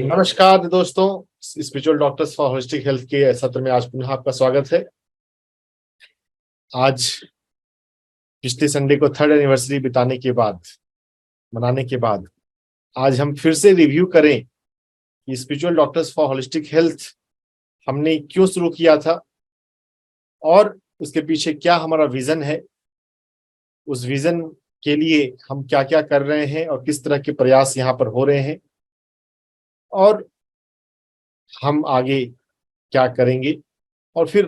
नमस्कार दोस्तों, spiritual doctors for holistic health के सत्र में आज पुनः आपका स्वागत है। आज पिछले संडे को 3rd एनिवर्सरी मनाने के बाद आज हम फिर से रिव्यू करें कि spiritual doctors for holistic health हमने क्यों शुरू किया था और उसके पीछे क्या हमारा विजन है, उस विजन के लिए हम क्या क्या कर रहे हैं और किस तरह के प्रयास यहाँ पर हो रहे हैं और हम आगे क्या करेंगे, और फिर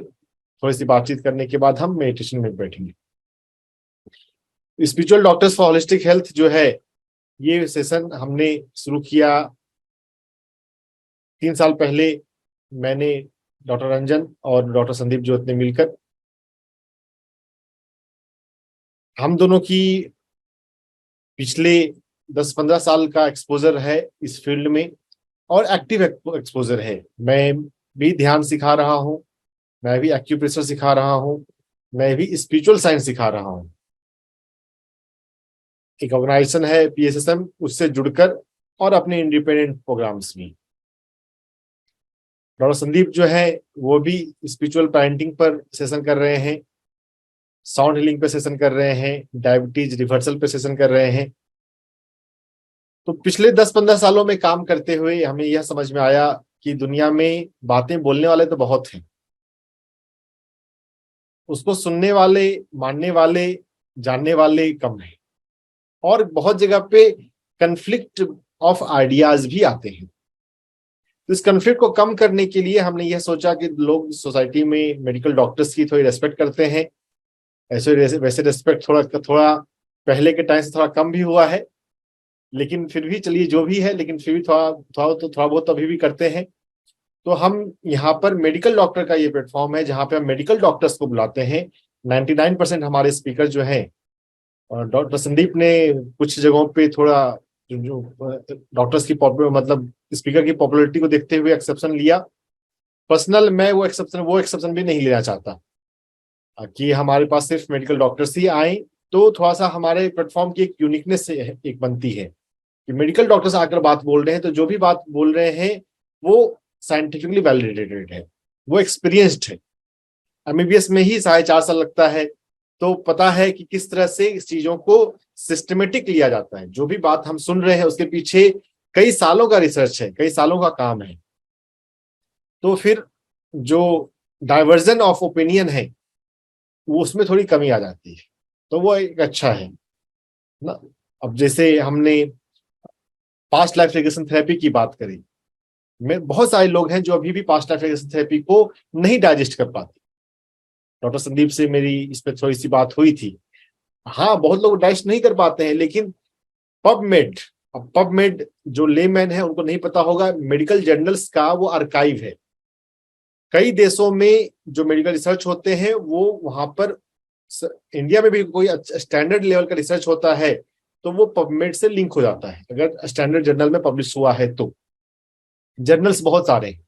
थोड़ी सी बातचीत करने के बाद हम मेडिटेशन में बैठेंगे। Spiritual doctors for holistic health जो है, ये सेशन हमने शुरू किया 3 साल पहले। मैंने, डॉक्टर रंजन और डॉक्टर संदीप ज्योत ने मिलकर, हम दोनों की पिछले 10-15 साल का एक्सपोजर है इस फील्ड में और एक्टिव एक्सपोजर है। मैं भी ध्यान सिखा रहा हूँ, मैं भी एक्यूप्रेशर सिखा रहा हूँ, मैं भी स्पिरिचुअल साइंस सिखा रहा हूँ। एक ऑर्गेनाइजेशन है PSSM, उससे जुड़कर, और अपने इंडिपेंडेंट प्रोग्राम्स भी। डॉक्टर संदीप जो है वो भी स्पिरिचुअल पेरेंटिंग पर सेशन कर रहे हैं, साउंड हीलिंग पे सेशन कर रहे हैं, डायबिटीज रिवर्सल पे सेशन कर रहे हैं। तो पिछले 10-15 सालों में काम करते हुए हमें यह समझ में आया कि दुनिया में बातें बोलने वाले तो बहुत हैं, उसको सुनने वाले, मानने वाले, जानने वाले कम हैं, और बहुत जगह पे कन्फ्लिक्ट ऑफ आइडियाज भी आते हैं। तो इस कन्फ्लिक्ट को कम करने के लिए हमने यह सोचा कि लोग सोसाइटी में मेडिकल डॉक्टर्स की थोड़ी रेस्पेक्ट करते हैं। वैसे रेस्पेक्ट थोड़ा पहले के टाइम से थोड़ा कम भी हुआ है, लेकिन फिर भी चलिए जो भी है, लेकिन फिर भी थोड़ा बहुत अभी भी करते हैं। तो हम यहाँ पर मेडिकल डॉक्टर का ये प्लेटफॉर्म है जहाँ पे हम मेडिकल डॉक्टर्स को बुलाते हैं। 99% हमारे स्पीकर जो हैं, और डॉक्टर संदीप ने कुछ जगहों पे थोड़ा जो डॉक्टर्स की मतलब स्पीकर की पॉपुलैरिटी को देखते हुए एक्सेप्शन लिया। पर्सनल मैं वो एक्सेप्शन भी नहीं लेना चाहता कि हमारे पास सिर्फ मेडिकल डॉक्टर्स ही आए। तो थोड़ा सा हमारे प्लेटफॉर्म की एक यूनिकनेस एक बनती है कि मेडिकल डॉक्टर्स आकर बात बोल रहे हैं, तो जो भी बात बोल रहे हैं वो साइंटिफिकली वैलिडेटेड है, वो एक्सपीरियंस्ड है। MBBS में ही 4.5 साल लगता है, तो पता है कि किस तरह से इस चीजों को सिस्टमेटिक लिया जाता है। जो भी बात हम सुन रहे हैं उसके पीछे कई सालों का रिसर्च है, कई सालों का काम है। तो फिर जो डाइवर्जन ऑफ ओपिनियन है वो उसमें थोड़ी कमी आ जाती है, तो वो एक अच्छा है ना। अब जैसे हमने पास्ट लाइफ रिग्रेशन थेरेपी की बात करी, में बहुत सारे लोग हैं जो अभी भी पास्ट लाइफ रिग्रेशन थेरेपी को नहीं डाइजेस्ट कर पाते। डॉक्टर संदीप से मेरी इस पर थोड़ी सी बात हुई थी। हाँ, बहुत लोग डाइजेस्ट नहीं कर पाते हैं, लेकिन पबमेड जो लेमैन है उनको नहीं पता होगा, मेडिकल जर्नल्स का वो आर्काइव है। कई देशों में जो मेडिकल रिसर्च होते हैं वो वहां पर, इंडिया में भी कोई स्टैंडर्ड लेवल का रिसर्च होता है तो वो पबमेड से लिंक हो जाता है, अगर स्टैंडर्ड जर्नल में पब्लिश हुआ है तो। जर्नल्स बहुत सारे हैं,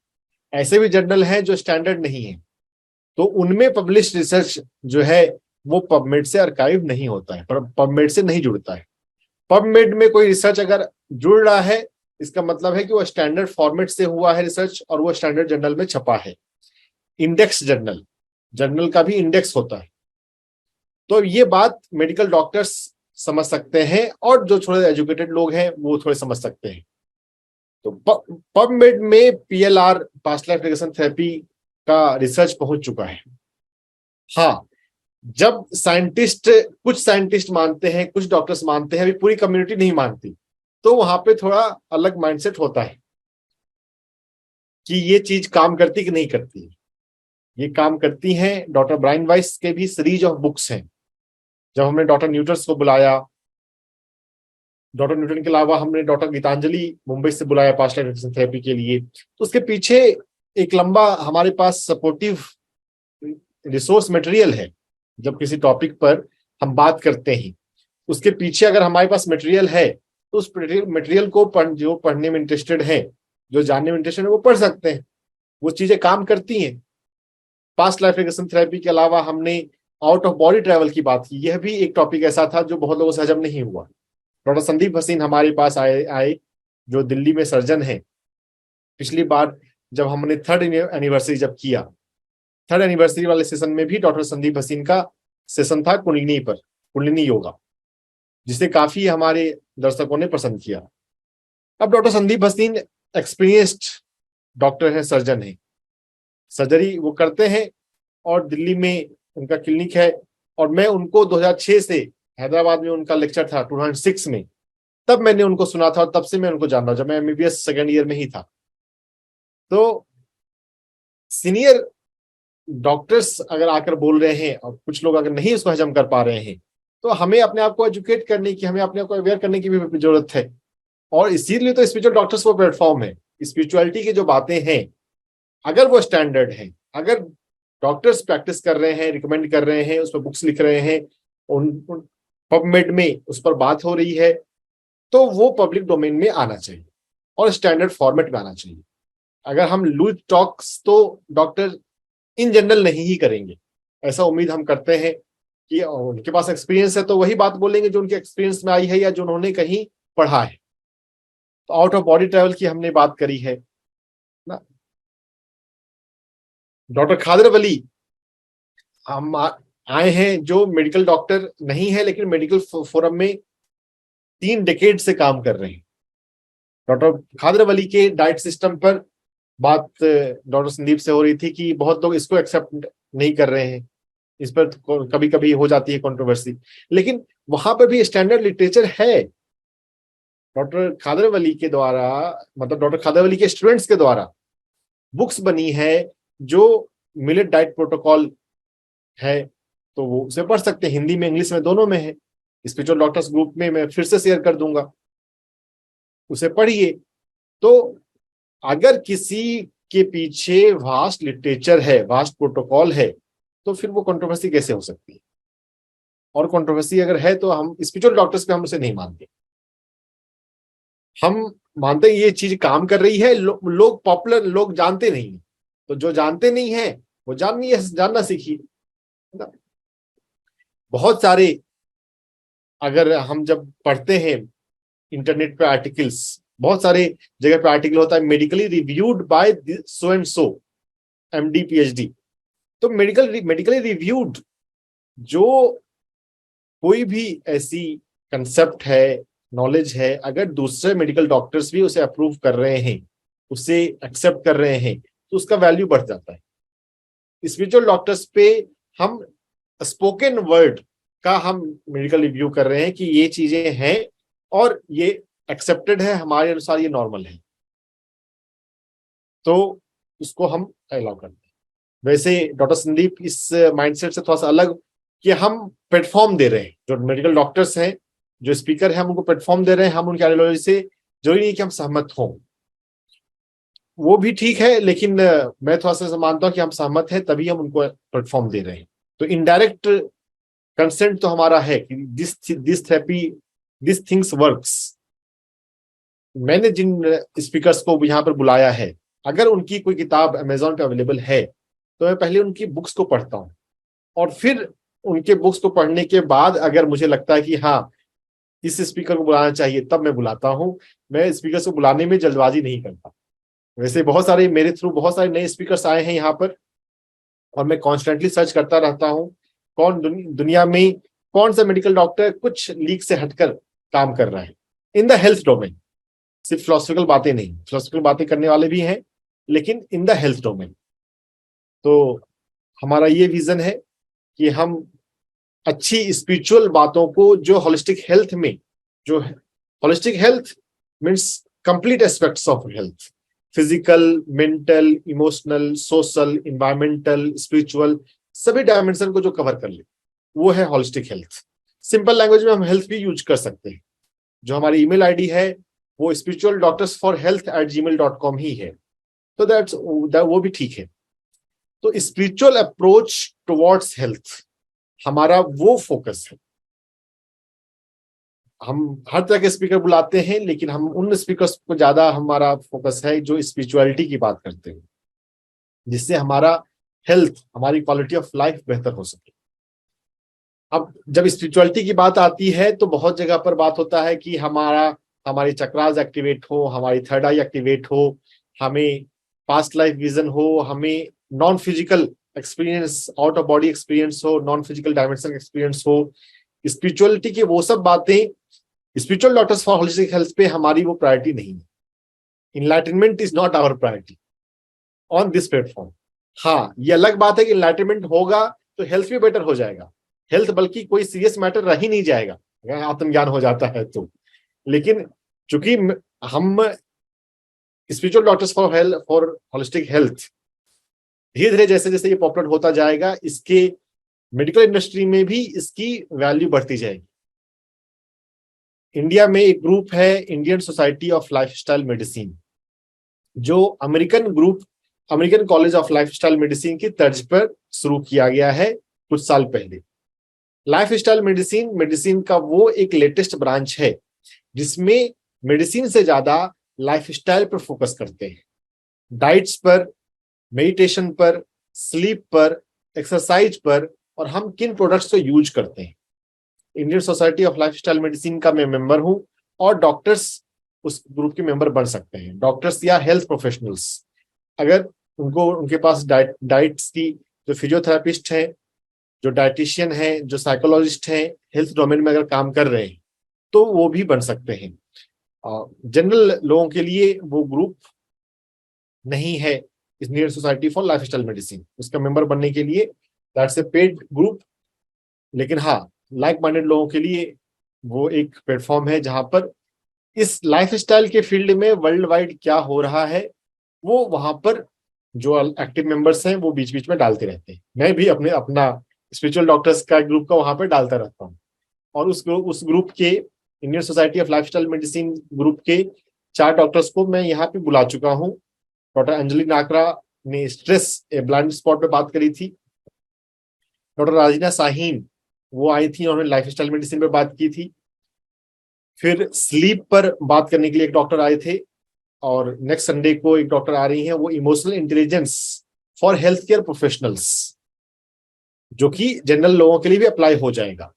ऐसे भी जर्नल हैं जो स्टैंडर्ड नहीं है, तो उनमें पब्लिश रिसर्च जो है वो पबमेड से आर्काइव नहीं होता है, पबमेड से नहीं जुड़ता है। पबमेड में कोई रिसर्च अगर जुड़ रहा है, इसका मतलब है कि वो स्टैंडर्ड फॉर्मेट से हुआ है रिसर्च और वो स्टैंडर्ड जर्नल में छपा है। इंडेक्स जर्नल का भी इंडेक्स होता है। तो ये बात मेडिकल डॉक्टर्स समझ सकते हैं, और जो थोड़े एजुकेटेड लोग हैं वो थोड़े समझ सकते हैं। तो पबमेड में PLR, past life regression therapy का रिसर्च पहुंच चुका है। हाँ, जब कुछ साइंटिस्ट मानते हैं, कुछ डॉक्टर्स मानते हैं, अभी पूरी कम्युनिटी नहीं मानती, तो वहां पे थोड़ा अलग माइंडसेट होता है कि ये चीज काम करती कि नहीं करती। ये काम करती हैं। डॉक्टर ब्रायन वाइस के भी सीरीज ऑफ बुक्स हैं। जब हमने डॉक्टर न्यूटर्स को बुलाया, डॉक्टर न्यूटन के अलावा हमने डॉक्टर गीतांजलि मुंबई से बुलाया पास्ट लाइफ रिग्रेशन थेरेपी के लिए, तो उसके पीछे एक लंबा हमारे पास सपोर्टिव रिसोर्स मटेरियल है। जब किसी टॉपिक पर हम बात करते हैं, उसके पीछे अगर हमारे पास मटेरियल है तो उस मटेरियल को जो पढ़ने में इंटरेस्टेड है, जो जानने में इंटरेस्टेड है, वो पढ़ सकते हैं। वो चीजें काम करती हैं। पास्ट लाइफ रिग्रेशन थेरेपी के अलावा हमने आउट ऑफ बॉडी ट्रैवल की बात की। यह भी एक टॉपिक ऐसा था जो बहुत लोगों से हजम नहीं हुआ। डॉक्टर संदीप भसीन हमारे पास आए, जो दिल्ली में सर्जन हैं, पिछली बार जब हमने 3rd एनिवर्सरी जब किया, 3rd एनिवर्सरी वाले सेशन में भी डॉक्टर संदीप भसीन का सेशन था कुंडलिनी पर, कुंडलिनी योगा, जिसे काफी हमारे दर्शकों ने पसंद किया। अब doctor Sandeep Bhasin experienced doctor है, सर्जन है, सर्जरी वो करते हैं और दिल्ली में उनका क्लिनिक है। और मैं उनको 2006 से, हैदराबाद में उनका लेक्चर था 2006 में, तब मैंने उनको सुना था और तब से मैं उनको जान रहा हूं, जब मैं एमबीबीएस 2nd ईयर में ही था। तो सीनियर डॉक्टर्स अगर आकर बोल रहे हैं और कुछ लोग अगर नहीं उसको हजम कर पा रहे हैं, तो हमें अपने आप को एजुकेट करने की, हमें अपने आप को अवेयर करने की भी जरूरत है। और इसीलिए तो स्पिरिचुअल डॉक्टर्स वो प्लेटफॉर्म है। स्पिरिचुअलिटी की जो बातें हैं, अगर वो स्टैंडर्ड है, अगर डॉक्टर्स प्रैक्टिस कर रहे हैं, रिकमेंड कर रहे हैं, उस पर बुक्स लिख रहे हैं, उन पबमेड में उस पर बात हो रही है, तो वो पब्लिक डोमेन में आना चाहिए और स्टैंडर्ड फॉर्मेट में आना चाहिए। अगर हम लूज टॉक्स तो डॉक्टर इन जनरल नहीं ही करेंगे, ऐसा उम्मीद हम करते हैं कि उनके पास एक्सपीरियंस है तो वही बात बोलेंगे जो उनके एक्सपीरियंस में आई है या जो उन्होंने कहीं पढ़ा है। तो आउट ऑफ बॉडी ट्रैवल की हमने बात करी है ना। डॉक्टर खादर वली हम आए हैं, जो मेडिकल डॉक्टर नहीं है लेकिन मेडिकल फोरम में 3 डेकेड से काम कर रहे हैं। डॉक्टर खादर वली के डाइट सिस्टम पर बात डॉक्टर संदीप से हो रही थी कि बहुत लोग इसको एक्सेप्ट नहीं कर रहे हैं, इस पर कभी कभी हो जाती है कंट्रोवर्सी, लेकिन वहां पर भी स्टैंडर्ड लिटरेचर है। डॉक्टर खादर वली के द्वारा, मतलब डॉक्टर खादर वली के स्टूडेंट्स के द्वारा बुक्स बनी है जो मिलेट डाइट प्रोटोकॉल है, तो वो उसे पढ़ सकते हैं, हिंदी में इंग्लिश में दोनों में है। स्पिरिचुअल डॉक्टर्स ग्रुप में मैं फिर से शेयर कर दूंगा, उसे पढ़िए। तो अगर किसी के पीछे वास्ट लिटरेचर है, वास्ट प्रोटोकॉल है, तो फिर वो कंट्रोवर्सी कैसे हो सकती है? और कंट्रोवर्सी अगर है तो हम स्पिरिचुअल डॉक्टर्स पे हम उसे नहीं मानते। हम मानते हैं ये चीज काम कर रही है, लोग पॉपुलर लोग जानते नहीं, तो जो जानते नहीं है वो जानना सीखिए। बहुत सारे, अगर हम जब पढ़ते हैं इंटरनेट पे आर्टिकल्स, बहुत सारे जगह पे आर्टिकल होता है medically reviewed by so and so MD PhD. तो मेडिकली रिव्यूड, जो कोई भी ऐसी कंसेप्ट है, नॉलेज है, अगर दूसरे मेडिकल डॉक्टर्स भी उसे अप्रूव कर रहे हैं, उसे एक्सेप्ट कर रहे हैं, तो उसका वैल्यू बढ़ जाता है। स्पिरिचुअल डॉक्टर्स पे हम स्पोकन वर्ड का हम मेडिकल रिव्यू कर रहे हैं कि ये चीजें हैं और ये एक्सेप्टेड है, हमारे अनुसार ये नॉर्मल है, तो उसको हम अलाउ करते हैं। वैसे डॉक्टर संदीप इस माइंडसेट से थोड़ा सा अलग, कि हम प्लेटफॉर्म दे रहे हैं, जो मेडिकल डॉक्टर्स हैं, जो स्पीकर हैं, हम उनको प्लेटफॉर्म दे रहे हैं। हम उनकी आइडियोलॉजी से जरूरी नहीं कि हम सहमत हों, वो भी ठीक है, लेकिन मैं थोड़ा सा मानता हूं कि हम सहमत हैं तभी हम उनको प्लेटफॉर्म दे रहे हैं। तो इनडायरेक्ट कंसेंट तो हमारा है कि this therapy, this things works. मैंने जिन स्पीकर्स को यहाँ पर बुलाया है, अगर उनकी कोई किताब अमेजोन पे अवेलेबल है तो मैं पहले उनकी बुक्स को पढ़ता हूँ, और फिर उनके बुक्स को पढ़ने के बाद अगर मुझे लगता है कि हाँ इस स्पीकर को बुलाना चाहिए, तब मैं बुलाता हूँ। मैं स्पीकर को बुलाने में जल्दबाजी नहीं करता। वैसे बहुत सारे मेरे थ्रू बहुत सारे नए स्पीकर्स आए हैं यहाँ पर, और मैं कॉन्स्टेंटली सर्च करता रहता हूँ कौन दुनिया में कौन सा मेडिकल डॉक्टर कुछ लीग से हटकर काम कर रहा है इन द हेल्थ डोमेन। सिर्फ फिलोसफिकल बातें नहीं, फिलोसफिकल बातें करने वाले भी हैं, लेकिन इन द हेल्थ डोमेन। तो हमारा ये विजन है कि हम अच्छी स्पिरिचुअल बातों को, जो होलिस्टिक हेल्थ में, जो holistic health means complete aspects of health, physical, mental, emotional, social, environmental, spiritual, सभी डायमेंशन को जो कवर कर ले, वो है होलिस्टिक हेल्थ। सिंपल लैंग्वेज में हम हेल्थ भी यूज कर सकते हैं। जो हमारी ईमेल आईडी है वो spiritualdoctorsforhealth@gmail.com ही है, तो वो भी ठीक है। तो स्पिरिचुअल अप्रोच टुवर्ड्स हेल्थ हमारा वो फोकस है। हम हर तरह के स्पीकर बुलाते हैं, लेकिन हम उन स्पीकर्स को ज्यादा हमारा फोकस है जो स्पिरिचुअलिटी की बात करते हैं, जिससे हमारा हेल्थ, हमारी क्वालिटी ऑफ लाइफ बेहतर हो सके। अब जब स्पिरिचुअलिटी की बात आती है तो बहुत जगह पर बात होता है कि हमारी चक्रास एक्टिवेट हो, हमारी थर्ड आई एक्टिवेट हो, हमें पास्ट लाइफ विजन हो, हमें non physical experience, out of body experience हो, नॉन फिजिकल डायमेंशन एक्सपीरियंस हो, स्पिरिचुअलिटी की वो सब बातें, spiritual doctors for holistic health पे हमारी वो प्रायोरिटी नहीं है। Enlightenment is not our priority on this platform. हाँ, ये अलग बात है कि इनलाइटनमेंट होगा तो हेल्थ भी बेटर हो जाएगा, हेल्थ बल्कि कोई सीरियस मैटर रह ही नहीं जाएगा अगर आत्मज्ञान हो जाता है तो। लेकिन चूंकि हम spiritual doctors for health, for holistic health, धीरे धीरे जैसे जैसे ये पॉपुलर होता जाएगा, इसके मेडिकल इंडस्ट्री में भी इसकी वैल्यू बढ़ती जाएगी। इंडिया में एक ग्रुप है Indian society of lifestyle medicine, जो American college of lifestyle medicine की तर्ज पर शुरू किया गया है कुछ साल पहले। लाइफस्टाइल मेडिसिन का वो एक लेटेस्ट ब्रांच है जिसमें मेडिसिन से ज्यादा लाइफस्टाइल पर फोकस करते हैं, डाइट्स पर, मेडिटेशन पर, स्लीप पर, एक्सरसाइज पर, और हम किन प्रोडक्ट्स को यूज करते हैं। Indian society of lifestyle medicine का मैं मेंबर हूं, और डॉक्टर्स उस ग्रुप के मेंबर बन सकते हैं। डॉक्टर्स या हेल्थ प्रोफेशनल्स, अगर उनके पास डाइट्स की, जो फिजियोथेरेपिस्ट हैं, जो डाइटिशियन हैं, जो साइकोलॉजिस्ट हैं, हेल्थ डोमेन में अगर काम कर रहे हैं तो वो भी बन सकते हैं। जनरल लोगों के लिए वो ग्रुप नहीं है Indian society for lifestyle medicine, उसका मेंबर बनने के लिए दैट्स ए पेड ग्रुप। लेकिन हाँ, लाइक माइंडेड लोगों के लिए वो एक प्लेटफॉर्म है जहां पर इस लाइफस्टाइल के फील्ड में वर्ल्ड वाइड क्या हो रहा है वो वहां पर जो एक्टिव मेंबर्स हैं वो बीच बीच में डालते रहते हैं। मैं भी अपना स्पिरिचुअल डॉक्टर्स का ग्रुप का वहां पर डालता रहता हूँ। और उस ग्रुप के, Indian society of lifestyle medicine group के 4 डॉक्टर्स को मैं यहाँ पे बुला चुका हूँ। डॉक्टर अंजलि नाकरा ने स्ट्रेस ए ब्लाइंड स्पॉट पे बात करी थी। डॉक्टर राजीना साहीन वो आई थी, उन्होंने लाइफस्टाइल मेडिसिन पे बात की थी। फिर स्लीप पर बात करने के लिए एक डॉक्टर आए थे, और नेक्स्ट संडे को एक डॉक्टर आ रही हैं, वो emotional intelligence for health care professionals, जो कि जनरल लोगों के लिए भी अप्लाई हो जाएगा।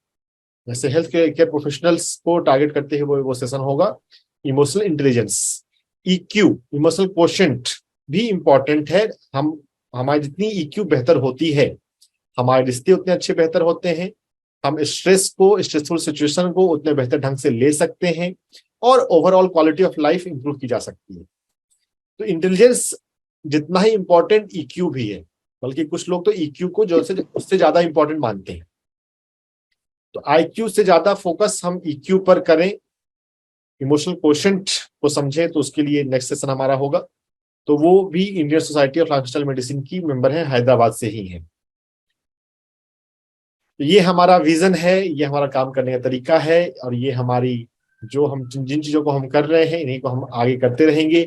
जैसे हेल्थ केयर प्रोफेशनल्स को टारगेट करते हुए वो सेशन होगा। Emotional intelligence, EQ, emotional quotient भी इंपॉर्टेंट है। हमारी जितनी ईक्यू बेहतर होती है, हमारे रिश्ते उतने अच्छे बेहतर होते हैं, हम स्ट्रेसफुल सिचुएशन को उतने बेहतर ढंग से ले सकते हैं, और overall quality of life improve की जा सकती है। तो इंटेलिजेंस जितना ही इंपॉर्टेंट ईक्यू भी है, बल्कि कुछ लोग तो ईक्यू को जो से उससे ज्यादा इंपॉर्टेंट मानते हैं। तो आईक्यू से ज्यादा फोकस हम ईक्यू पर करें, इमोशनल क्वोशेंट को समझें, तो उसके लिए नेक्स्ट सेशन हमारा होगा। तो वो भी Indian society of lifestyle medicine की मेंबर है, हैदराबाद से ही है। तो ये हमारा विजन है, ये हमारा काम करने का तरीका है, और ये हमारी जो हम जिन चीजों को हम कर रहे हैं इन्हीं को हम आगे करते रहेंगे।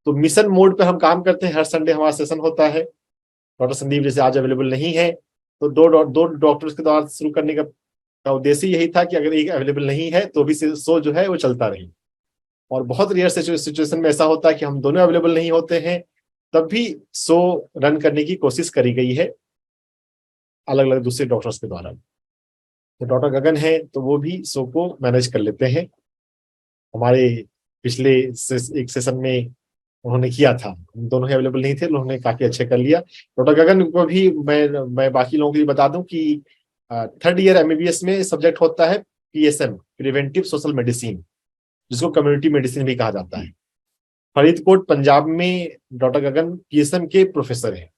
तो मिशन मोड पर हम काम करते हैं। हर संडे हमारा सेशन होता है। डॉक्टर संदीप जैसे आज अवेलेबल नहीं है, तो दो डॉक्टर्स के द्वारा शुरू करने का उद्देश्य यही था कि अगर एक अवेलेबल नहीं है तो भी शो जो है वो चलता रहे। और बहुत रेयर सिचुएशन में ऐसा होता है कि हम दोनों अवेलेबल नहीं होते हैं, तब भी शो रन करने की कोशिश करी गई है अलग अलग दूसरे डॉक्टर्स के द्वारा। तो डॉक्टर गगन है तो वो भी शो को मैनेज कर लेते हैं। हमारे पिछले एक सेशन में उन्होंने किया था, हम दोनों ही अवेलेबल नहीं थे, उन्होंने काफी अच्छे कर लिया। डॉक्टर गगन को भी मैं बाकी लोगों के लिए बता दूं कि 3rd ईयर एमबीबीएस में सब्जेक्ट होता है पीएसएम, प्रिवेंटिव सोशल मेडिसिन, जिसको कम्युनिटी मेडिसिन भी कहा जाता है। फरीदकोट पंजाब में डॉक्टर गगन पीएसएम के प्रोफेसर है,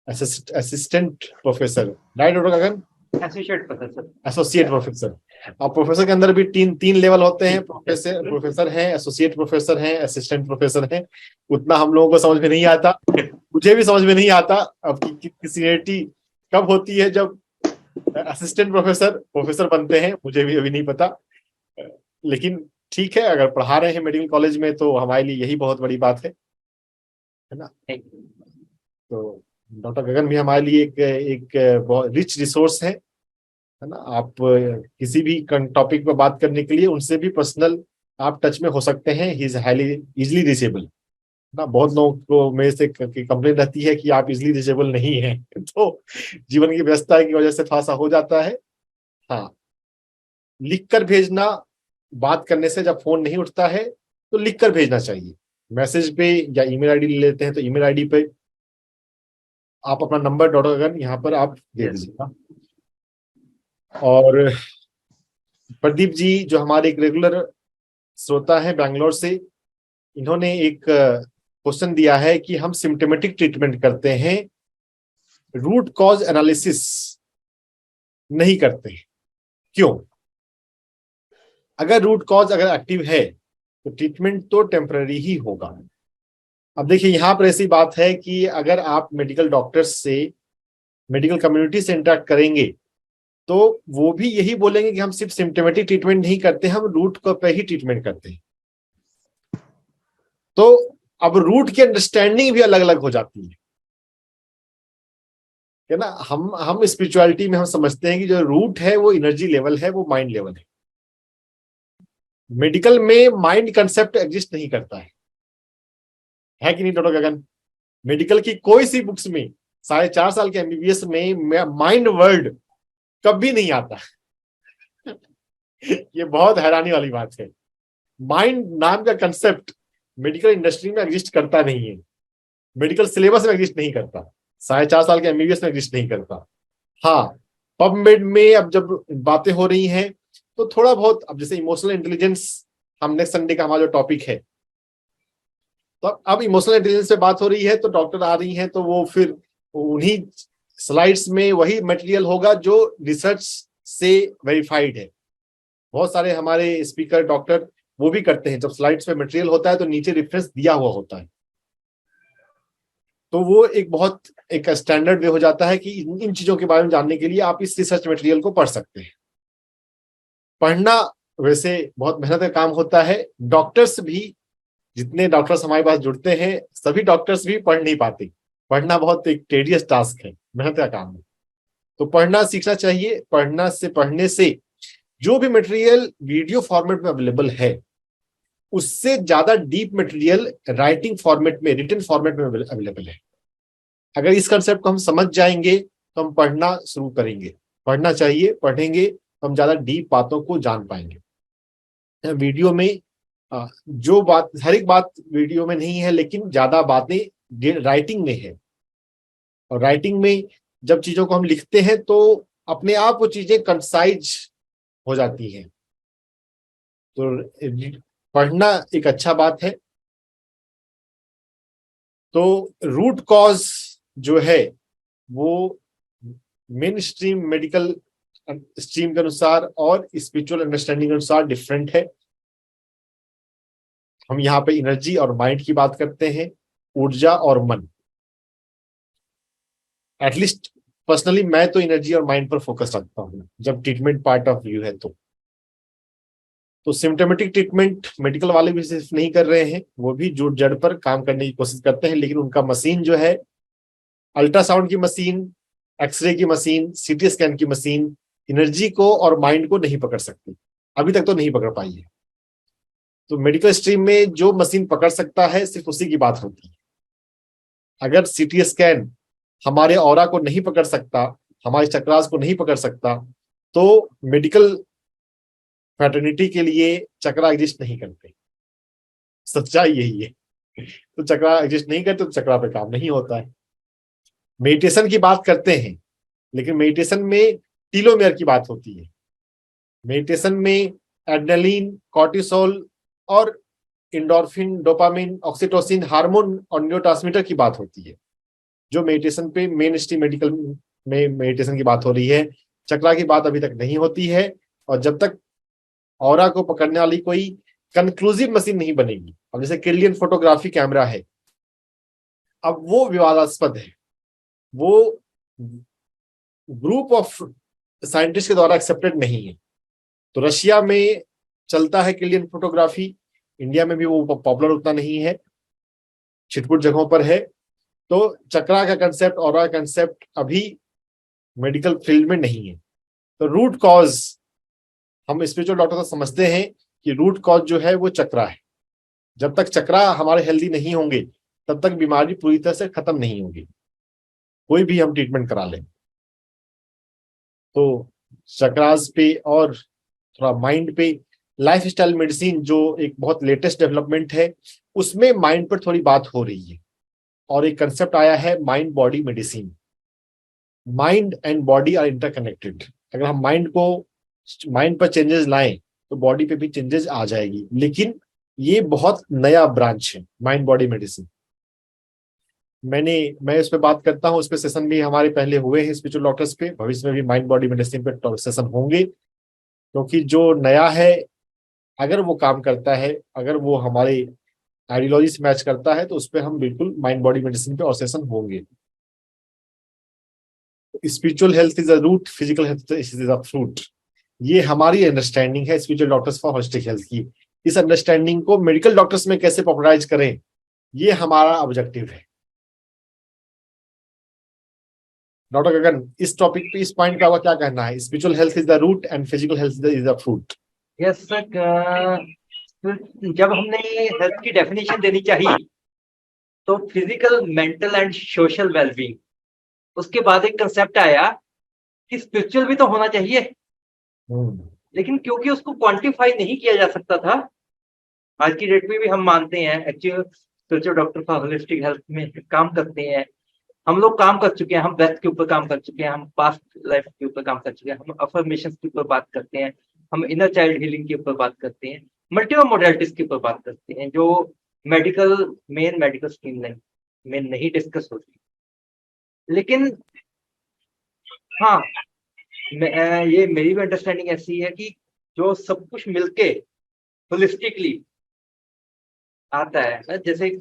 assistant professor, right doctor Gagan? Associate professor. अब प्रोफेसर के अंदर भी तीन लेवल होते हैं, प्रोफेसर हैं, एसोसिएट प्रोफेसर हैं, असिस्टेंट प्रोफेसर हैं। उतना हम लोगों को समझ में नहीं आता, मुझे भी समझ में नहीं आता अब कि सीनियरिटी कब होती है। जब असिस्टेंट प्रोफेसर बनते हैं, मुझे भी अभी नहीं पता। लेकिन ठीक है, अगर पढ़ा रहे हैं मेडिकल कॉलेज में तो हमारे लिए यही बहुत बड़ी बात है ना। तो डॉक्टर गगन भी हमारे लिए एक बहुत रिच रिसोर्स है ना। आप किसी भी टॉपिक पर बात करने के लिए उनसे भी पर्सनल आप टच में हो सकते हैं। He is highly easily reachable ना। बहुत लोगों को मेरे से कंप्लेन रहती है कि आप इजिली रीचेबल नहीं हैं तो जीवन की व्यस्तता की वजह से थोड़ा सा हो जाता है। हाँ, लिख कर भेजना, बात करने से जब फोन नहीं उठता है तो लिख कर भेजना चाहिए। मैसेज पे या ईमेल आईडी ले लेते हैं, तो ईमेल आईडी पे आप अपना नंबर डॉक्टर गगन यहाँ पर आप दे दीजिएगा। और प्रदीप जी जो हमारे एक रेगुलर श्रोता हैं बैंगलोर से, इन्होंने एक क्वेश्चन दिया है कि हम सिम्टोमेटिक ट्रीटमेंट करते हैं, रूट कॉज एनालिसिस नहीं करते हैं, क्यों? अगर रूट कॉज अगर एक्टिव है तो ट्रीटमेंट तो टेम्पररी ही होगा। अब देखिए यहाँ पर ऐसी बात है कि अगर आप मेडिकल डॉक्टर्स से, मेडिकल कम्युनिटी से इंटरेक्ट करेंगे तो वो भी यही बोलेंगे कि हम सिर्फ सिम्टोमेटिक ट्रीटमेंट नहीं करते, हम रूट को पे ही ट्रीटमेंट करते हैं। तो अब रूट की अंडरस्टैंडिंग भी अलग अलग हो जाती है ना। हम स्पिरिचुअलिटी में हम समझते हैं कि जो रूट है वो एनर्जी लेवल है, वो माइंड लेवल है। मेडिकल में माइंड कंसेप्ट एग्जिस्ट नहीं करता है कि नहीं डॉक्टर गगन? मेडिकल की कोई सी बुक्स में 4.5 साल के एमबीबीएस में माइंड वर्ड कभी नहीं आता। ये बहुत हैरानी वाली बात है। माइंड नाम का कंसेप्ट मेडिकल इंडस्ट्री में एग्जिस्ट करता नहीं है, मेडिकल सिलेबस में एग्जिस्ट नहीं करता, 4.5 साल के एमबीबीएस में एग्जिस्ट नहीं करता। हाँ, पबमेड में अब जब बातें हो रही हैं तो थोड़ा बहुत, अब जैसे इमोशनल इंटेलिजेंस, हम नेक्स्ट संडे का हमारा जो टॉपिक है, तो अब इमोशनल इंटेलिजेंस पे बात हो रही है तो डॉक्टर आ रही हैं, तो वो फिर उन्हीं स्लाइड्स में वही मटेरियल होगा जो रिसर्च से वेरीफाइड है। बहुत सारे हमारे स्पीकर डॉक्टर वो भी करते हैं, जब स्लाइड्स पे मटेरियल होता है तो नीचे रेफरेंस दिया हुआ होता है, तो वो एक बहुत एक स्टैंडर्ड वे हो जाता है कि इन चीजों के बारे में जानने के लिए आप इस रिसर्च मटेरियल को पढ़ सकते हैं। पढ़ना वैसे बहुत मेहनत का काम होता है। डॉक्टर्स भी, जितने डॉक्टर्स हमारे पास जुड़ते हैं सभी डॉक्टर्स भी पढ़ नहीं पाते। पढ़ना बहुत एक टेडियस टास्क है, मेहनत का काम है। तो पढ़ना सीखना चाहिए। पढ़ने से जो भी मटेरियल वीडियो फॉर्मेट में अवेलेबल है उससे ज्यादा डीप मटेरियल राइटिंग फॉर्मेट में, रिटन फॉर्मेट में अवेलेबल है। अगर इस कंसेप्ट को हम समझ जाएंगे तो हम पढ़ना शुरू करेंगे। पढ़ना चाहिए, पढ़ेंगे तो हम ज्यादा डीप बातों को जान पाएंगे। वीडियो में जो बात, हर एक बात वीडियो में नहीं है, लेकिन ज्यादा बातें राइटिंग में है। और राइटिंग में जब चीजों को हम लिखते हैं तो अपने आप वो चीजें कंसाइज हो जाती हैं। तो पढ़ना एक अच्छा बात है। तो रूट कॉज जो है वो मेन स्ट्रीम मेडिकल स्ट्रीम के अनुसार और स्पिरिचुअल अंडरस्टैंडिंग के अनुसार डिफरेंट है। हम यहाँ पे एनर्जी और माइंड की बात करते हैं, ऊर्जा और मन। एटलीस्ट पर्सनली मैं तो एनर्जी और माइंड पर फोकस रखता हूँ जब ट्रीटमेंट पार्ट ऑफ व्यू है। तो सिम्टोमेटिक ट्रीटमेंट मेडिकल वाले भी सिर्फ नहीं कर रहे हैं, वो भी जुड़ जड़ पर काम करने की कोशिश करते हैं, लेकिन उनका मशीन जो है, अल्ट्रासाउंड की मशीन, एक्सरे की मशीन, सीटी स्कैन की मशीन एनर्जी को और माइंड को नहीं पकड़ सकती, अभी तक तो नहीं पकड़ पाई है। तो मेडिकल स्ट्रीम में जो मशीन पकड़ सकता है सिर्फ उसी की बात होती है। अगर सीटी स्कैन हमारे ऑरा को नहीं पकड़ सकता, हमारे चक्रास को नहीं पकड़ सकता, तो मेडिकल फैटर्निटी के लिए चक्रा एग्जिस्ट नहीं करते। सच्चाई यही है। तो चक्रा एग्जिस्ट नहीं करते तो चक्रा पे काम नहीं होता है। मेडिटेशन की बात करते हैं, लेकिन मेडिटेशन में टीलोमेयर की बात होती है। मेडिटेशन में एड्रेनलिन, कॉर्टिसोल और इंडोर्फिन, डोपामिन, ऑक्सीटोसिन हार्मोन और न्यूरोट्रांसमीटर की बात होती है, जो मेडिटेशन पे मेन स्ट्रीम मेडिकल में मेडिटेशन की बात हो रही है। चक्रा की बात अभी तक नहीं होती है। और जब तक ऑरा को पकड़ने वाली कोई कंक्लूसिव मशीन नहीं बनेगी, अब जैसे किरलियन फोटोग्राफी कैमरा है, अब वो विवादास्पद है, वो ग्रुप ऑफ साइंटिस्ट के द्वारा एक्सेप्टेड नहीं है। तो रशिया में चलता है किरलियन फोटोग्राफी, इंडिया में भी वो पॉपुलर उतना नहीं है, छिटपुट जगहों पर है। तो चक्रा का कंसेप्ट, ऑरा का कंसेप्ट अभी मेडिकल फील्ड में नहीं है। तो रूट कॉज हम स्पिरिचुअल डॉक्टर से समझते हैं कि रूट कॉज जो है वो चक्रा है। जब तक चक्रा हमारे हेल्दी नहीं होंगे तब तक बीमारी पूरी तरह से खत्म नहीं होगी, कोई भी हम ट्रीटमेंट करा लें। तो चक्रास पे और थोड़ा माइंड पे लाइफ स्टाइल मेडिसिन जो एक बहुत लेटेस्ट डेवलपमेंट है, उसमें माइंड पर थोड़ी बात हो रही है, और एक कंसेप्ट आया है mind body medicine. Mind and body are interconnected. अगर हम माइंड पर चेंजेस लाएं तो बॉडी पे भी चेंजेस आ जाएगी। लेकिन ये बहुत नया ब्रांच है माइंड बॉडी मेडिसिन। मैं इस पे बात करता हूँ, उस पे सेशन भी हमारे पहले हुए हैं स्पिरिचुअल डॉक्टर्स पे, भविष्य में भी माइंड बॉडी मेडिसिन पे सेशन होंगे। क्योंकि जो नया है, अगर वो काम करता है, अगर वो हमारे आइडियोलॉजी से मैच करता है, तो उस पर हम बिल्कुल माइंड बॉडी मेडिसिन पे और सेशन होंगे। Spiritual health is a root, physical health is a fruit. ये हमारी अंडरस्टैंडिंग है spiritual doctors for holistic health की। इस अंडरस्टैंडिंग को मेडिकल डॉक्टर्स में कैसे पॉपुलराइज करें, ये हमारा ऑब्जेक्टिव है। डॉक्टर गगन, इस टॉपिक पे, इस पॉइंट पे आपका क्या कहना है? Spiritual health is the root and physical health is the fruit. Yes sir. जब हमने हेल्थ की डेफिनेशन देनी चाहिए तो physical, mental and social wellbeing, उसके बाद एक कंसेप्ट आया कि स्पिरिचुअल भी तो होना चाहिए। लेकिन क्योंकि उसको क्वांटिफाई नहीं किया जा सकता था, आज की डेट में भी हम मानते हैं actual spiritual doctor for holistic health में काम करते हैं। हम लोग काम कर चुके हैं, हम ब्रेथ के ऊपर काम कर चुके हैं, हम पास्ट लाइफ के ऊपर काम कर चुके हैं, हम अफर्मेशन के ऊपर बात करते हैं, हम इनर चाइल्ड हीलिंग के ऊपर बात करते हैं, मल्टीपल मोडालिटीज के ऊपर बात करते हैं, जो मेन मेडिकल स्ट्रीम में नहीं डिस्कस होती। लेकिन हाँ, ये मेरी भी अंडरस्टैंडिंग ऐसी है कि जो सब कुछ मिलके होलिस्टिकली आता है, जैसे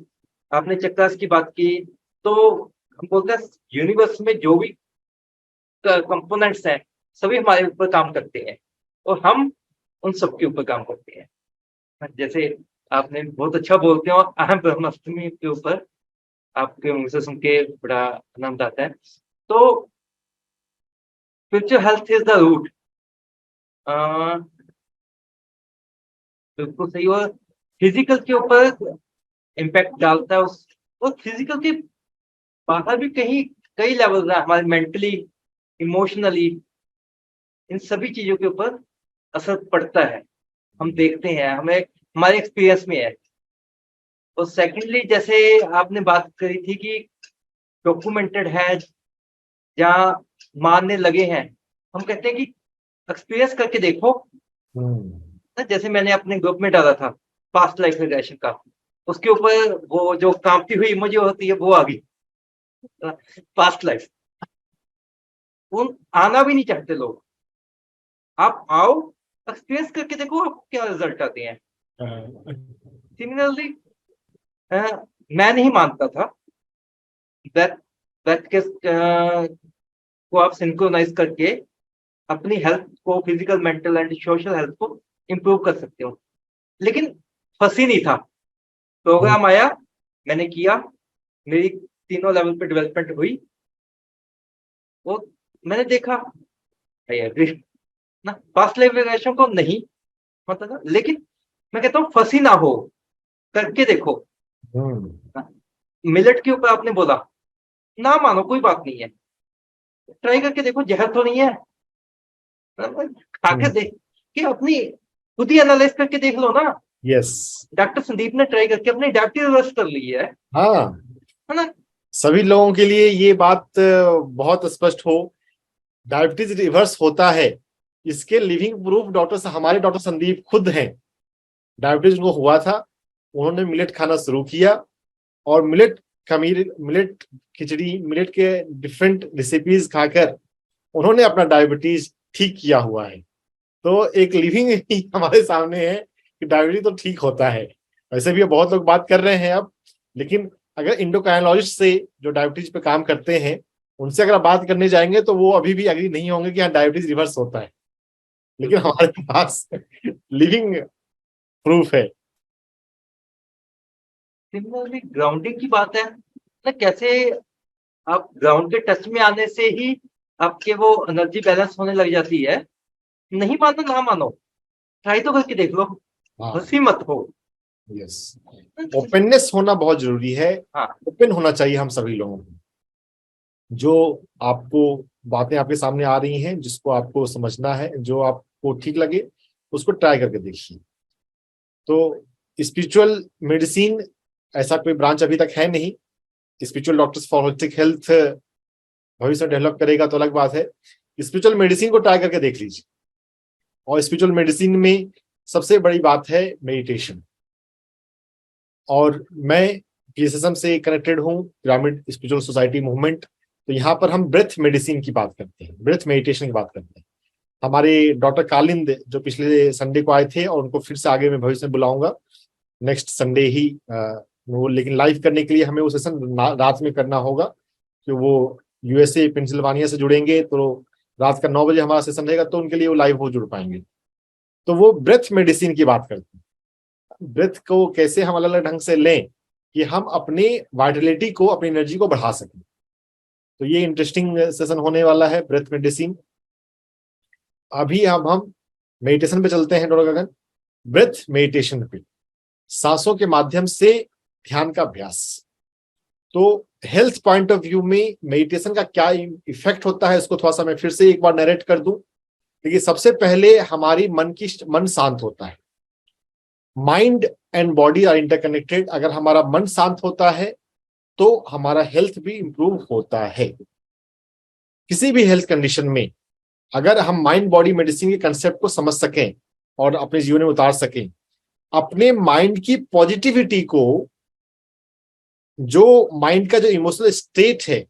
आपने चक्रास की बात की, तो हम बोलते हैं यूनिवर्स में जो भी कंपोनेंट्स हैं सभी हमारे ऊपर काम करते हैं और हम उन सब के ऊपर काम करते हैं। जैसे आपने बहुत अच्छा बोलते हो, अहम ब्रह्मास्मि के ऊपर आपके मुंह से सुन के बड़ा आनंद आता है। तो spiritual health is the root, बिल्कुल सही। और फिजिकल के ऊपर इम्पैक्ट डालता है उस, और फिजिकल के बाहर भी कहीं कई लेवल है, हमारे मेंटली, इमोशनली, इन सभी चीजों के ऊपर असर पड़ता है। हम देखते हैं, हमें हमारे एक्सपीरियंस में है। और सेकेंडली, जैसे आपने बात करी थी कि डॉक्यूमेंटेड है, जहाँ मानने लगे हैं, हम कहते हैं कि एक्सपीरियंस करके देखो ना। जैसे मैंने अपने ग्रुप में डाला था पास्ट लाइफ रिग्रेशन का, उसके ऊपर वो जो कांपती हुई इमोजी होती है वो आ गई, पास्ट लाइफ। उन आना भी नहीं चाहते लोग। आप आओ, एक्सपीरियंस करके देखो आपको क्या रिजल्ट आते हैं। सिमिलरली, मैं नहीं मानता था दैट दैट के को आप सिंक्रोनाइज करके अपनी हेल्थ को, physical, mental and social health को इम्प्रूव कर सकते हो। लेकिन फंस ही नहीं था। प्रोग्राम आया, मैंने किया, मेरी तीनों लेवल पे डेवलपमेंट हुई, वो मैंने देखा, आई एग्री ना, पास्ट लाइफ रिग्रेशन को नहीं मतलब। लेकिन मैं कहता हूँ फंसी ना हो, करके देखो। मिलेट के ऊपर आपने बोला, ना मानो कोई बात नहीं है, ट्राई करके देखो, जहर तो नहीं है। खाकर देख के अपनी खुद ही एनालाइज करके देख लो ना। यस। डॉक्टर संदीप ने ट्राई करके अपनी डायबिटीज रिवर्स कर ली है हाँ, है ना। सभी लोगों के लिए ये बात बहुत स्पष्ट हो, डायबिटीज रिवर्स होता है। इसके लिविंग प्रूफ हमारे डॉक्टर संदीप खुद हैं। डायबिटीज उनको हुआ था, उन्होंने मिलेट खाना शुरू किया, और मिलेट खिचड़ी, मिलेट के डिफरेंट रेसिपीज खाकर उन्होंने अपना डायबिटीज ठीक किया हुआ है। तो एक लिविंग ही हमारे सामने है कि डायबिटीज तो ठीक होता है। वैसे भी बहुत लोग बात कर रहे हैं अब, लेकिन अगर इंडोक्राइनोलॉजिस्ट से जो डायबिटीज पे काम करते हैं, उनसे अगर बात करने जाएंगे तो वो अभी भी एग्री नहीं होंगे कि हाँ डायबिटीज रिवर्स होता है। लेकिन हमारे पास लिविंग प्रूफ है। सिमिलरली ग्राउंडिंग की बात है ना, कैसे आप ग्राउंड के टच में आने से ही आपके वो एनर्जी बैलेंस होने लग जाती है। नहीं मानो ना मानो, ट्राई तो करके देख लो, हाँ, हंसी मत हो। यस। ओपननेस होना बहुत जरूरी है। हाँ, ओपन होना चाहिए हम सभी लोगों को। जो आपको बातें आपके सामने आ रही हैं, जिसको आपको समझना है, जो आपको ठीक लगे, उसको ट्राई करके देखिए। तो स्पिरिचुअल मेडिसिन ऐसा कोई ब्रांच अभी तक है नहीं। Spiritual doctors for holistic health भविष्य डेवलप करेगा तो अलग बात है। स्पिरिचुअल मेडिसिन को ट्राई करके देख लीजिए। और स्पिरिचुअल मेडिसिन में सबसे बड़ी बात है मेडिटेशन। और मैं पीएसएसएम से कनेक्टेड हूँ, पिरामिड स्पिरिचुअल सोसाइटी मूवमेंट। तो यहाँ पर हम ब्रेथ मेडिसिन की बात करते हैं, ब्रेथ मेडिटेशन की बात करते हैं। हमारे डॉक्टर कालिंद जो पिछले संडे को आए थे, और उनको फिर से आगे मैं भविष्य में बुलाऊंगा नेक्स्ट संडे ही, वो लेकिन लाइव करने के लिए हमें वो सेशन रात में करना होगा, कि वो यूएसए पेंसिल्वानिया से जुड़ेंगे, तो रात का 9 बजे हमारा सेशन रहेगा, तो उनके लिए वो लाइव हो जुड़ पाएंगे। तो वो ब्रेथ मेडिसिन की बात करते हैं, ब्रेथ को कैसे हम अलग अलग ढंग से लें कि हम अपनी वाइटलिटी को, अपनी एनर्जी को बढ़ा सकें। तो ये इंटरेस्टिंग सेशन होने वाला है, ब्रेथ मेडिसिन। अभी अब हम मेडिटेशन पे चलते हैं डॉक्टर गगन। ब्रेथ मेडिटेशन पे, सांसों के माध्यम से ध्यान का अभ्यास। तो हेल्थ पॉइंट ऑफ व्यू में मेडिटेशन का क्या इफेक्ट होता है, इसको थोड़ा सा मैं फिर से एक बार नरेट कर दूं। देखिए, सबसे पहले हमारी मन शांत होता है। Mind and body are interconnected. अगर हमारा मन शांत होता है तो हमारा हेल्थ भी इंप्रूव होता है। किसी भी हेल्थ कंडीशन में अगर हम माइंड बॉडी मेडिसिन के कंसेप्ट को समझ सकें और अपने जीवन में उतार सकें, अपने माइंड की पॉजिटिविटी को, जो माइंड का जो इमोशनल स्टेट है,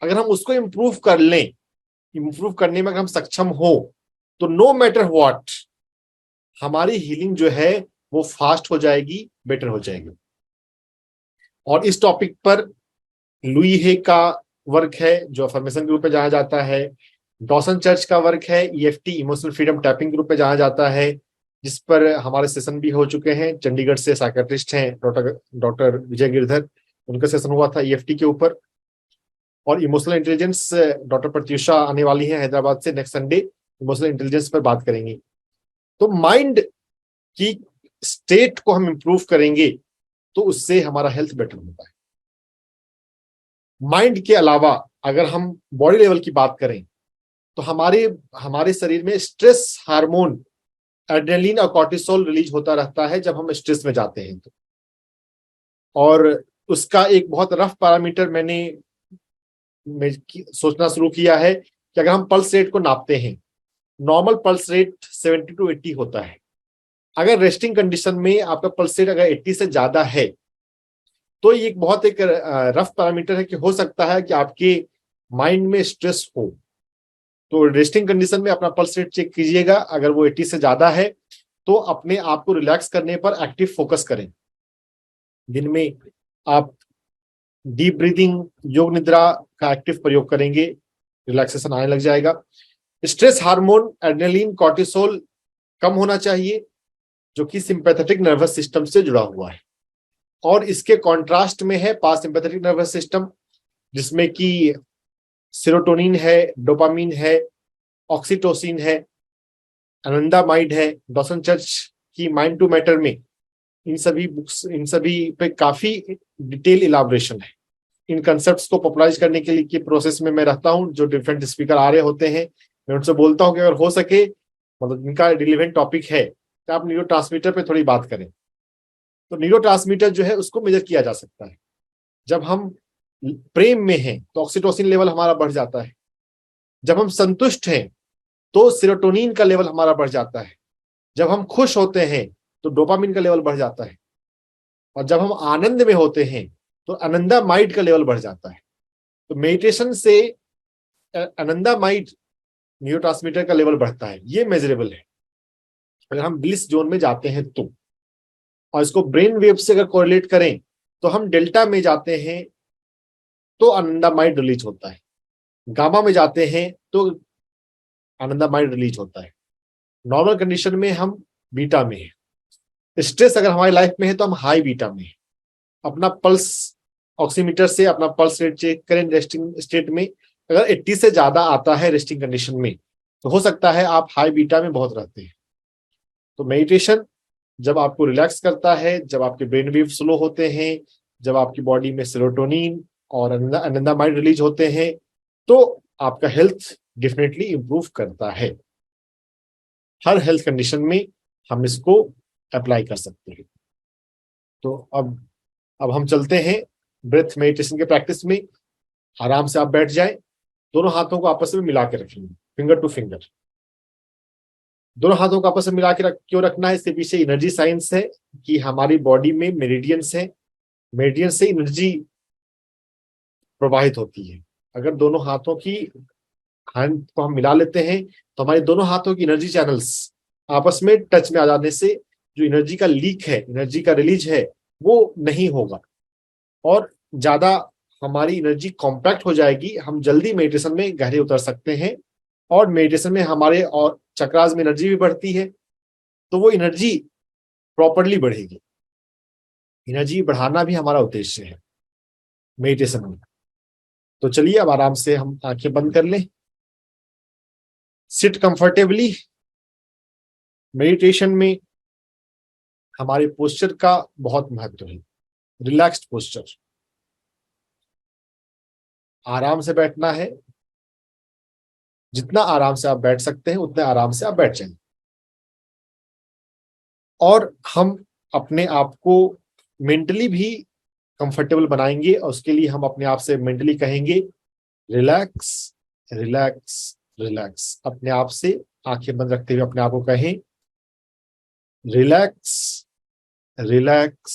अगर हम उसको इंप्रूव कर लें, इंप्रूव करने में अगर हम सक्षम हो, तो नो मैटर व्हाट, हमारी हीलिंग जो है वो फास्ट हो जाएगी, बेटर हो जाएगी। और इस टॉपिक पर लुई हे का वर्क है, जो अफर्मेशन ग्रुप पे जाना जाता है। डॉसन चर्च का वर्क है, EFT emotional freedom tapping group पे जाना जाता है, जिस पर हमारे सेशन भी हो चुके हैं। चंडीगढ़ से साइकेट्रिस्ट हैं डॉक्टर विजय गिरधर, उनका सेशन हुआ था ईएफटी के ऊपर। और इमोशनल इंटेलिजेंस डॉक्टर प्रत्युषा आने वाली है हैदराबाद से, नेक्स्ट संडे इमोशनल इंटेलिजेंस पर बात करेंगी। तो माइंड की स्टेट को हम इंप्रूव करेंगे तो उससे हमारा हेल्थ बेटर होता है। माइंड के अलावा अगर हम बॉडी लेवल की बात करें, तो हमारे शरीर में स्ट्रेस हार्मोन एड्रेनलिन और कॉर्टिसोल रिलीज होता रहता है जब हम स्ट्रेस में जाते हैं। तो और उसका एक बहुत रफ पैरामीटर मैंने सोचना शुरू किया है कि अगर हम पल्स रेट को नापते हैं, नॉर्मल पल्स रेट 70 to 80 होता है। अगर रेस्टिंग कंडीशन में आपका पल्स रेट अगर 80 से ज्यादा है, तो ये बहुत एक रफ पैरामीटर है कि हो सकता है कि आपके माइंड में स्ट्रेस हो। तो रेस्टिंग कंडीशन में अपना पल्स रेट चेक कीजिएगा, अगर वो 80 से ज्यादा है तो अपने आप को रिलैक्स करने पर एक्टिव फोकस करें। दिन में आप डीप ब्रीदिंग, योग निद्रा का एक्टिव प्रयोग करेंगे, रिलैक्सेशन आने लग जाएगा। स्ट्रेस हार्मोन एड्रेनलिन कॉर्टिसोल कम होना चाहिए, जो कि सिंपैथेटिक नर्वस सिस्टम से जुड़ा हुआ है। और इसके कॉन्ट्रास्ट में है पारासिम्पैथेटिक नर्वस सिस्टम, जिसमें कि सेरोटोनिन है, डोपामिन है, ऑक्सीटोसिन है, आनंदामाइड है। डॉसन चर्च की माइंड टू मैटर में इन सभी पे काफी डिटेल इलाबोरेशन है। इन कंसेप्ट्स को पॉपुलराइज करने के लिए की प्रोसेस में मैं रहता हूँ। जो डिफरेंट स्पीकर आ रहे होते हैं, मैं उनसे बोलता हूँ कि अगर हो सके, मतलब इनका रिलेवेंट टॉपिक है, तो आप न्यूरो ट्रांसमीटर पे थोड़ी बात करें। तो न्यूरो ट्रांसमीटर जो है उसको मेजर किया जा सकता है। जब हम प्रेम में हैं तो ऑक्सीटोसिन लेवल हमारा बढ़ जाता है। जब हम संतुष्ट हैं तो सेरोटोनिन का लेवल हमारा बढ़ जाता है। जब हम खुश होते हैं तो डोपामिन का लेवल बढ़ जाता है। और जब हम आनंद में होते हैं तो आनंदामाइड का लेवल बढ़ जाता है। तो मेडिटेशन से आनंदामाइड न्यूरोट्रांसमीटर का लेवल बढ़ता है, ये मेजरेबल है अगर हम ब्लिस जोन में जाते हैं तो। और इसको ब्रेन वेव से अगर कोरिलेट करें तो हम डेल्टा में जाते हैं तो आनंदामाइड रिलीज होता है, गामा में जाते हैं तो आनंदामाइड रिलीज होता है। नॉर्मल कंडीशन में हम बीटा में हैं। स्ट्रेस अगर हमारी लाइफ में है तो हम हाई बीटा में हैं। अपना पल्स ऑक्सीमीटर से अपना पल्स रेट चेक करें रेस्टिंग स्टेट में। अगर 80 से ज्यादा आता है रेस्टिंग कंडीशन में, तो हो सकता है आप हाई बीटा में बहुत रहते हैं। तो मेडिटेशन जब आपको रिलैक्स करता है, जब आपके ब्रेन वेव स्लो होते हैं, जब आपकी बॉडी में सेरोटोनिन और आनंदामाइड रिलीज होते हैं, तो आपका हेल्थ डेफिनेटली इंप्रूव करता है। हर हेल्थ कंडीशन में हम इसको अप्लाई कर सकते हैं। तो अब हम चलते हैं ब्रेथ मेडिटेशन के प्रैक्टिस में। आराम से आप बैठ जाएं, दोनों हाथों को आपस में मिला के रखेंगे, फिंगर टू फिंगर। दोनों हाथों को आपस में मिला के क्यों रखना है? इसके पीछे एनर्जी साइंस है कि हमारी बॉडी में मेरिडियंस है, मेरिडियन से एनर्जी प्रवाहित होती है। अगर दोनों हाथों की हैंड को हम मिला लेते हैं तो हमारे दोनों हाथों की एनर्जी चैनल्स आपस में टच में आ जाने से जो एनर्जी का लीक है, एनर्जी का रिलीज है, वो नहीं होगा और ज्यादा हमारी एनर्जी कॉम्पैक्ट हो जाएगी। हम जल्दी मेडिटेशन में गहरे उतर सकते हैं और मेडिटेशन में हमारे और चक्रास में एनर्जी भी बढ़ती है, तो वो एनर्जी प्रॉपरली बढ़ेगी। एनर्जी बढ़ाना भी हमारा उद्देश्य है मेडिटेशन में। तो चलिए अब आराम से हम आंखें बंद कर लें, सिट कंफर्टेबली। मेडिटेशन में हमारे पोस्चर का बहुत महत्व है, रिलैक्स्ड पोस्चर। आराम से बैठना है, जितना आराम से आप बैठ सकते हैं उतने आराम से आप बैठ जाएं। और हम अपने आप को मेंटली भी कंफर्टेबल बनाएंगे और उसके लिए हम अपने आप से मेंटली कहेंगे रिलैक्स रिलैक्स रिलैक्स। अपने आप से आंखें बंद रखते हुए अपने आप को कहें रिलैक्स रिलैक्स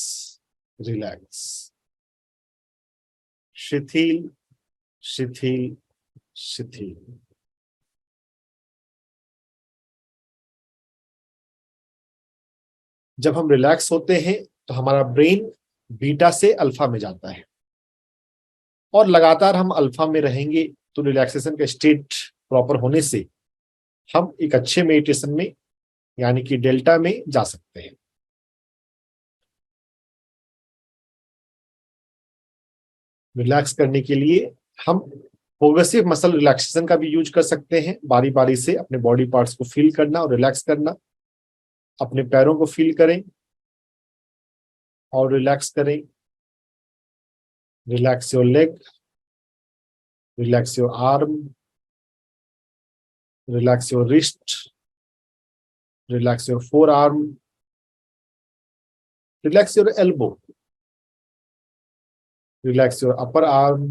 रिलैक्स। शिथिल शिथिल शिथिल। जब हम रिलैक्स होते हैं तो हमारा ब्रेन बीटा से अल्फा में जाता है और लगातार हम अल्फा में रहेंगे तो रिलैक्सेशन का स्टेट प्रॉपर होने से हम एक अच्छे मेडिटेशन में यानी कि डेल्टा में जा सकते हैं। रिलैक्स करने के लिए हम प्रोग्रेसिव मसल रिलैक्सेशन का भी यूज कर सकते हैं। बारी बारी से अपने बॉडी पार्ट्स को फील करना और रिलैक्स करना। अपने पैरों को फील करें और रिलैक्स करें। Relax your leg, relax your arm, relax your wrist, relax your four arm, relax your elbow, relax your upper arm,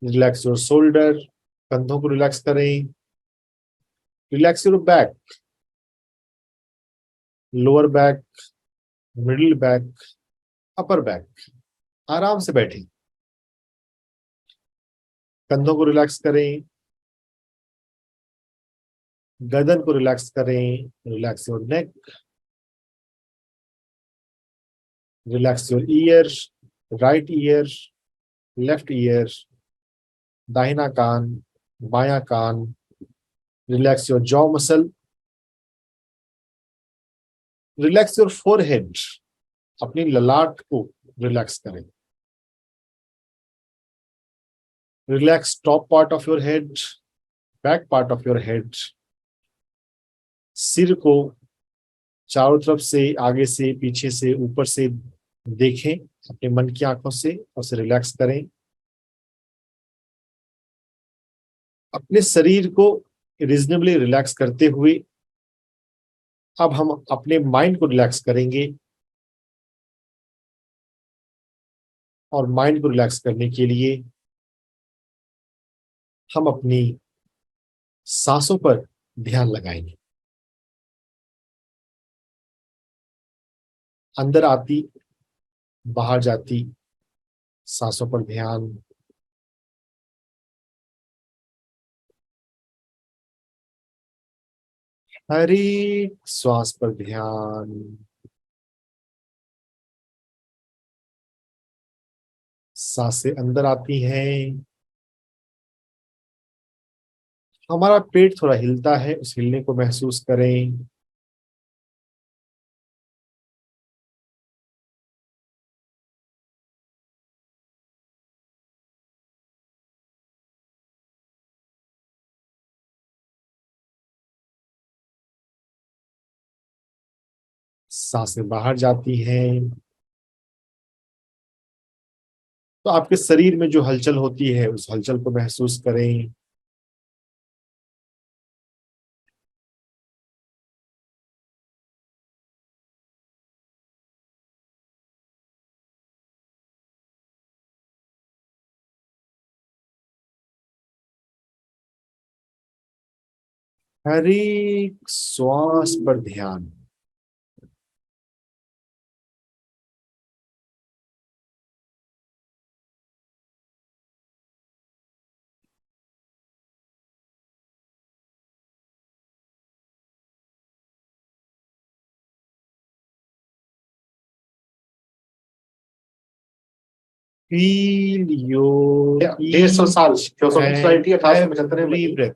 relax your shoulder. कंधों को रिलैक्स करें। Relax your back, lower back, middle back, upper back. आराम से बैठें। कंधों को relax करें, गर्दन को रिलैक्स करें। Relax your neck, relax your ear, right ear, left ear, दाहिना कान, बायां कान। Relax your jaw muscle, relax your forehead. अपनी ललाट को रिलैक्स करें। Relax top part of your head, back part of your head. सिर को चारों तरफ से, आगे से, पीछे से, ऊपर से देखें अपने मन की आंखों से और उसे रिलैक्स करें। अपने शरीर को रीजनेबली रिलैक्स करते हुए अब हम अपने माइंड को रिलैक्स करेंगे और माइंड को रिलैक्स करने के लिए हम अपनी सांसों पर ध्यान लगाएंगे। अंदर आती, बाहर जाती सांसों पर ध्यान। हर एक श्वास पर ध्यान। सांसें अंदर आती हैं, हमारा पेट थोड़ा हिलता है, उस हिलने को महसूस करें। सांसें बाहर जाती हैं तो आपके शरीर में जो हलचल होती है उस हलचल को महसूस करें। हर एक श्वास पर ध्यान। फील योर 150 साल थियोसॉफिक सोसाइटी 1875 में बनी। ब्रेथ।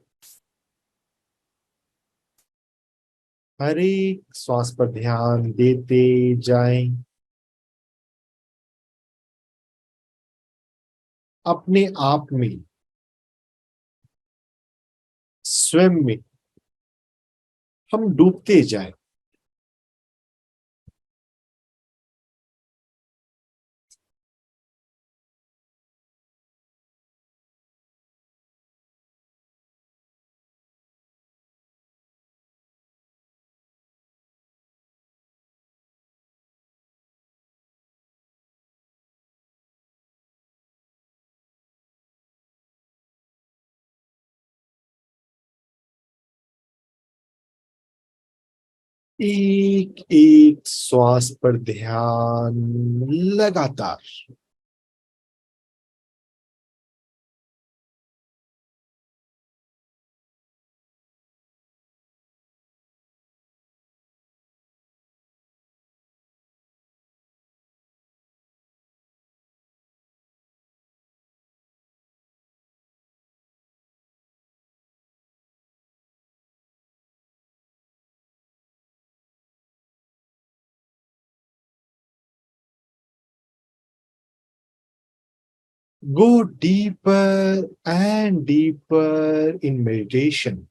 हर एक श्वास पर ध्यान देते जाएं। अपने आप में, स्वयं में हम डूबते जाएं। एक एक श्वास पर ध्यान लगातार। Go deeper and deeper in meditation.